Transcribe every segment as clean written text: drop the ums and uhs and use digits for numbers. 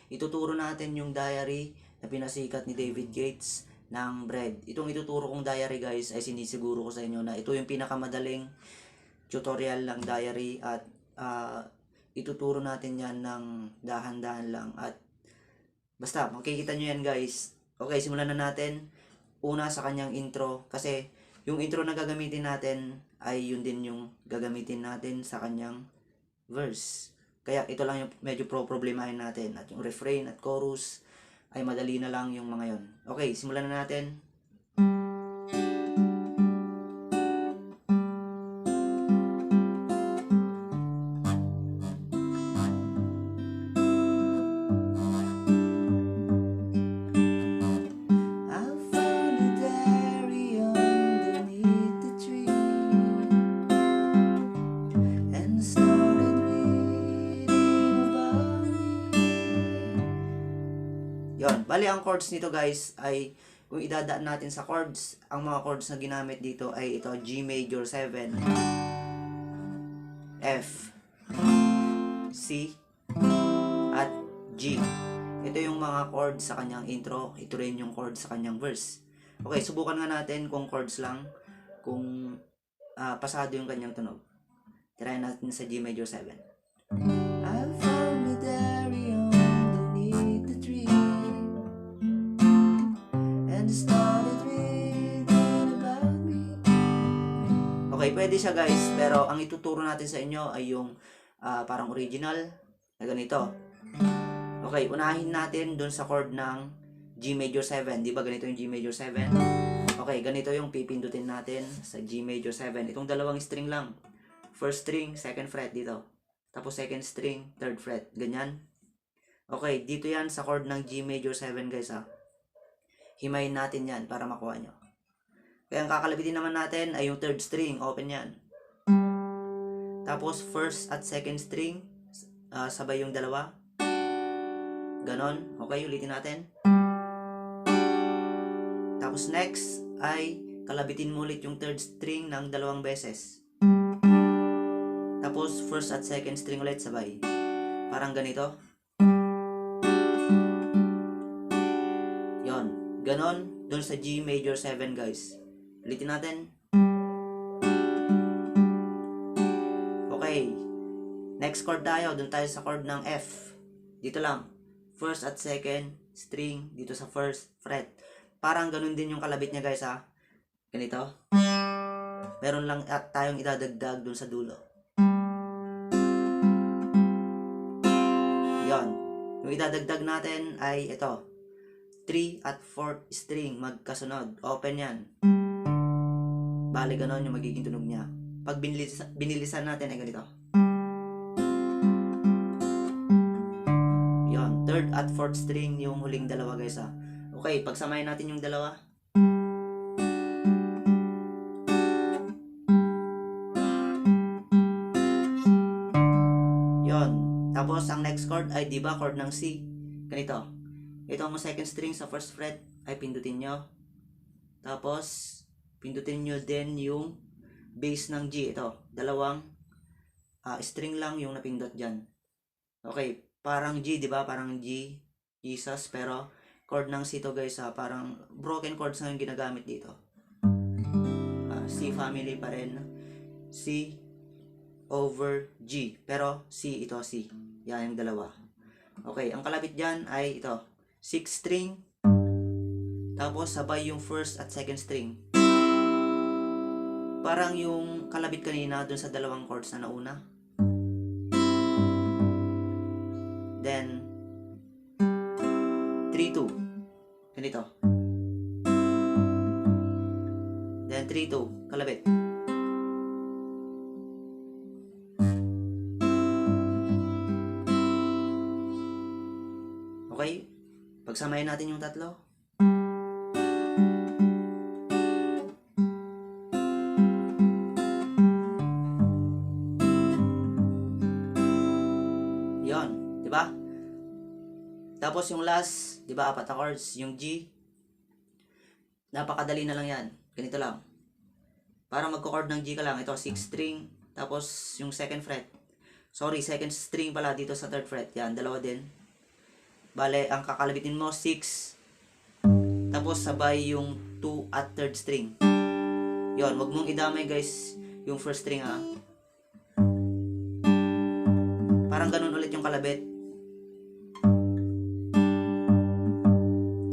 ituturo natin yung diary na pinasikat ni David Gates ng bread. Itong ituturo kong diary guys ay sinisiguro ko sa inyo na ito yung pinakamadaling tutorial ng diary at ituturo natin yan ng dahan-dahan lang at basta makikita nyo yan guys. Okay, simulan na natin. Una sa kanyang intro kasi yung intro na gagamitin natin ay yun din yung gagamitin natin sa kanyang verse. Kaya ito lang yung medyo problemahin natin. At yung refrain at chorus ay madali na lang yung mga yon. Okay, simulan na natin. Yon, bali ang chords nito guys ay kung idadaan natin sa chords, ang mga chords na ginamit dito ay ito G major 7, F, C, at G. Ito yung mga chords sa kanyang intro, ito rin yung chords sa kanyang verse. Okay, subukan nga natin kung chords lang, kung pasado yung kanyang tunog. Try natin sa G major 7. Okay, pwede siya guys, pero ang ituturo natin sa inyo ay yung parang original na ganito. Okay, unahin natin dun sa chord ng G major 7. Di ba ganito yung G major 7? Okay, ganito yung pipindutin natin sa G major 7. Itong dalawang string lang. First string, second fret dito. Tapos second string, third fret. Ganyan. Okay, dito yan sa chord ng G major 7 guys ha. Himayin natin yan para makuha nyo. Kaya ang kakalabitin naman natin ay yung third string. Open yan. Tapos first at second string, sabay yung dalawa. Ganon. Okay, ulitin natin. Tapos next ay kalabitin mo ulit yung third string ng dalawang beses. Tapos first at second string ulit sabay. Parang ganito. Yon. Ganon dun sa G major 7 guys. Ulitin natin. Okay. Next chord tayo. Dun tayo sa chord ng F. Dito lang. First at second string dito sa first fret. Parang ganun din yung kalabit niya guys ha. Ganito. Meron lang at tayong idadagdag dun sa dulo. Yon. Yung idadagdag natin ay ito. 3 at 4th string magkasunod. Open yan. Bale ganon yung magiging tunog niya. Pag binilisan natin ay ganito. Yon, 3rd at 4th string yung huling dalawa guys ha. Okay, pagsamahin natin yung dalawa. Yon. Tapos ang next chord ay di ba chord ng C. Ganito. Ito ang second string sa first fret ay pindutin nyo. Tapos pindutin nyo din yung bass ng G. Ito, dalawang string lang yung napindot dyan. Okay, parang G, di ba? Parang G, Jesus, pero chord ng C to guys ha. Parang broken chords na yung ginagamit dito. C family pa rin. C over G. Pero C, ito C. Yan yung dalawa. Okay, ang kalabit dyan ay ito. 6th string. Tapos sabay yung first at second string. Parang yung kalabit kanina dun sa dalawang chords na nauna. Then 3-2. Ganito. Then 3-2. Kalabit. Okay? Pagsamahin natin yung tatlo. Yon, di ba? Tapos yung last, di ba, 4 na chords, yung G. Napakadali na lang yan. Ganito lang. Para magko-chord ng G ka lang, ito 6th string, tapos yung second fret. Sorry, second string pala dito sa third fret. Yan, dalawa din. Bale, ang kakalabitin mo, 6. Tapos, sabay yung 2 at 3rd string. Yon, wag mong idamay guys yung first string ha. Parang ganun ulit yung kalabit.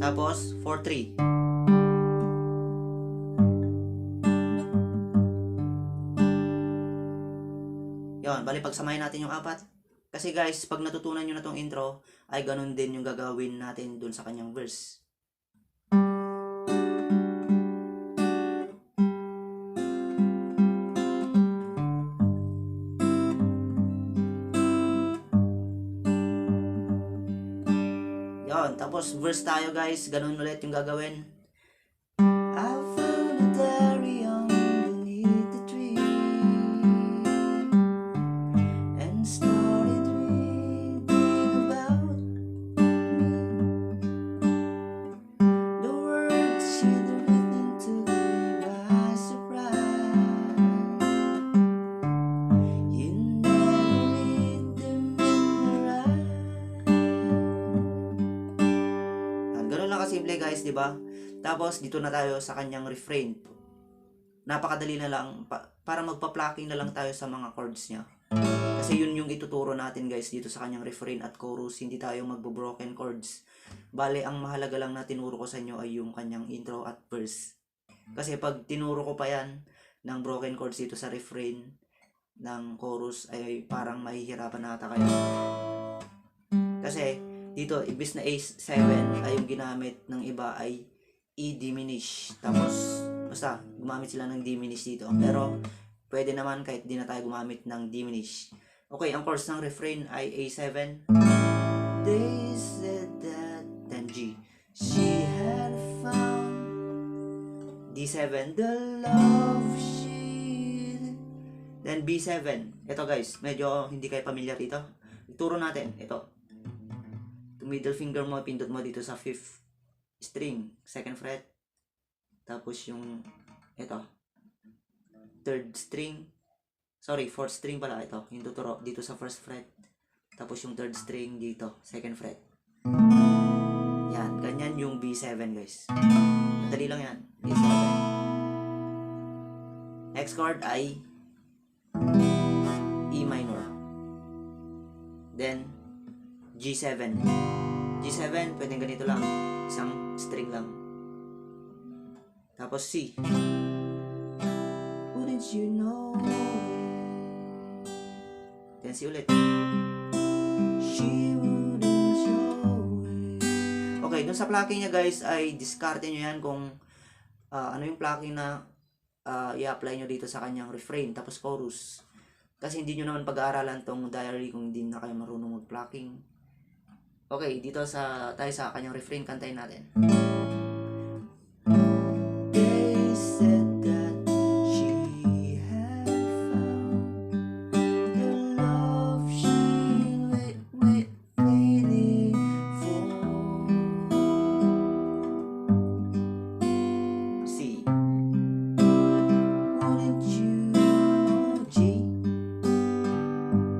Tapos, 4-3. Yon, bali pagsamahin natin yung apat. Kasi guys, pag natutunan nyo na tong intro, ay ganun din yung gagawin natin dun sa kanyang verse. Yon, tapos verse tayo guys, ganun ulit yung gagawin. I found a diary underneath the tree and started reading about me. The words she had written took me by surprise. You never read them in her eyes. Ganun lang kasimple guys, di ba? Tapos dito na tayo sa kanyang refrain. Napakadali na lang para magpa-plucking na lang tayo sa mga chords niya. Kasi yun yung ituturo natin guys dito sa kanyang refrain at chorus, hindi tayo magbo-broken chords. Bale, ang mahalaga lang na tinuro ko sa inyo ay yung kanyang intro at verse. Kasi pag tinuro ko pa yan ng broken chords dito sa refrain ng chorus ay parang mahihirapan na ata kayo. Kasi dito, ibis na A7 ay yung ginamit ng iba ay E diminish. Tapos, basta, gumamit sila ng diminish dito. Pero, pwede naman kahit di na tayo gumamit ng diminish. Okay, ang chorus ng refrain ay A7. They said that, then G. She had found D7, the love she... Then B7. Ito guys, medyo hindi kayo familiar dito. Ituro natin, ito. Middle finger mo, pindot mo dito sa 5th string, 2nd fret. Tapos yung ito 3rd string, sorry 4th string pala ito, yung tuturo dito sa 1st fret. Tapos yung 3rd string dito, 2nd fret. Yan, ganyan yung B7 guys. Madali lang yan, B7. Next chord ay E minor. Then G7. G7, pwedeng ganito lang. Isang string lang. Tapos C. Wouldn't you know it? Then C ulit. She wouldn't show it. Okay, dun sa plucking niya guys, ay discarte nyo yan kung ano yung plucking na i-apply nyo dito sa kanyang refrain, tapos chorus. Kasi hindi nyo naman pag-aaralan tong diary kung hindi na kayo marunong mag-plucking. Okay, dito tayo sa kanyang refrain, kantayin natin. They said that she had found the love she waited for. C. Wouldn't you know G?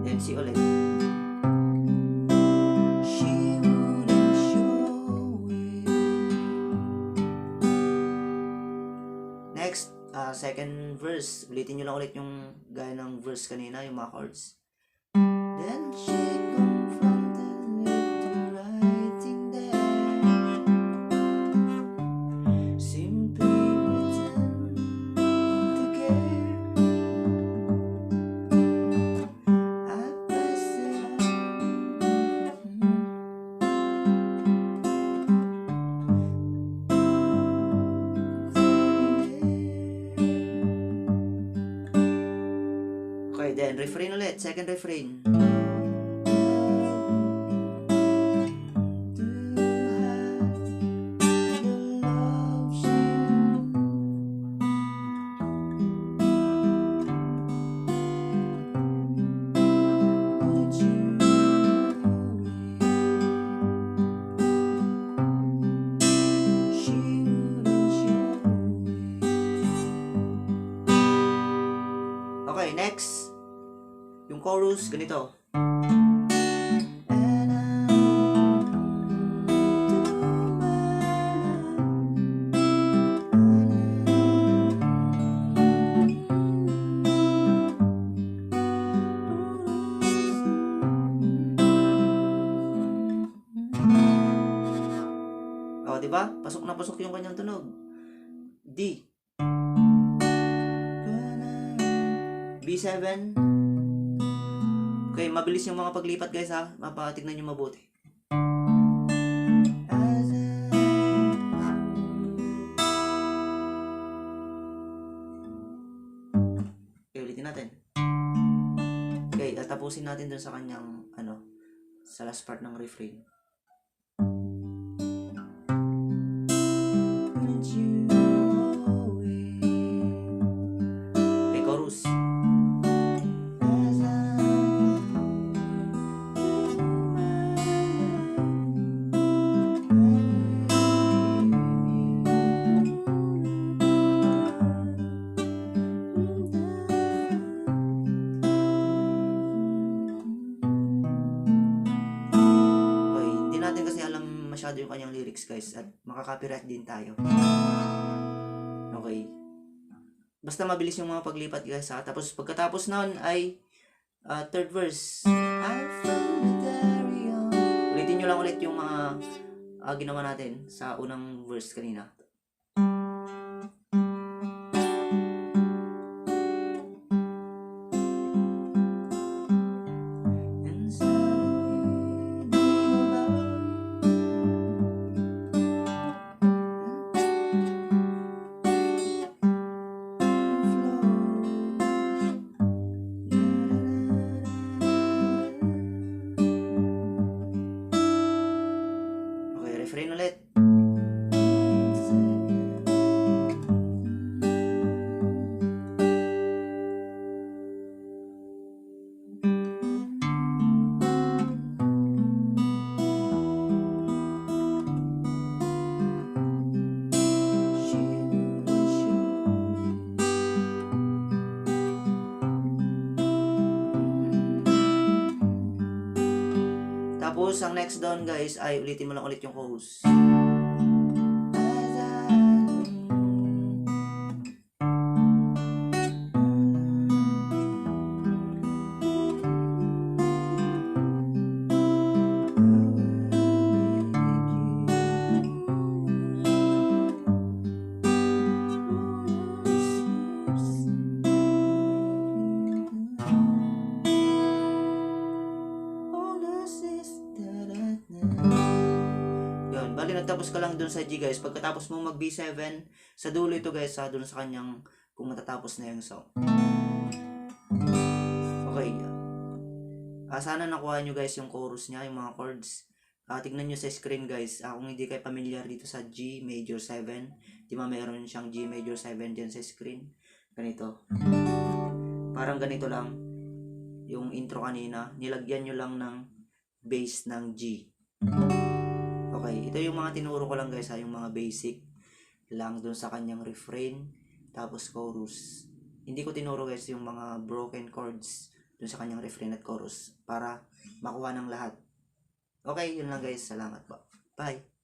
Then C ulit. Next, second verse. Ulitin nyo lang ulit yung gaya ng verse kanina, yung mga chords. Then she confronted with the writing there. Simply pretend to care. I passed it Okay, then refrain ulit, second refrain. Okay, next. Yung chorus, ganito. O, di ba? Pasok na pasok yung kanyang tunog. D. B7. Okay, mabilis yung mga paglipat guys ha. Mapatignan nyo mabuti. Okay, ulitin natin. Okay, tatapusin natin dun sa kanyang, sa last part ng refrain. Okay, chorus. Masyado yung kanyang lyrics guys at makaka-copyright din tayo. Okay. Basta mabilis yung mga paglipat guys ha. Tapos pagkatapos nun ay third verse. Ulitin nyo lang ulit yung mga ginawa natin sa unang verse kanina. Refrain ulit. Tapos, ang next down guys ay ulitin mo lang ulit yung chorus. Bali, nagtapos ka lang dun sa G guys. Pagkatapos mo mag B7, sa dulo ito guys, dun sa kanyang, kung matatapos na yung song. Okay. Sana nakuha nyo guys yung chorus niya, yung mga chords. Tignan nyo sa screen guys. Kung hindi kayo familiar dito sa G major 7, di ba meron siyang G major 7 dyan sa screen. Ganito. Parang ganito lang. Yung intro kanina, nilagyan nyo lang ng bass ng G. Okay, ito yung mga tinuro ko lang guys ha, yung mga basic lang dun sa kanyang refrain, tapos chorus. Hindi ko tinuro guys yung mga broken chords dun sa kanyang refrain at chorus para makuha ng lahat. Okay, yun lang guys. Salamat po. Bye!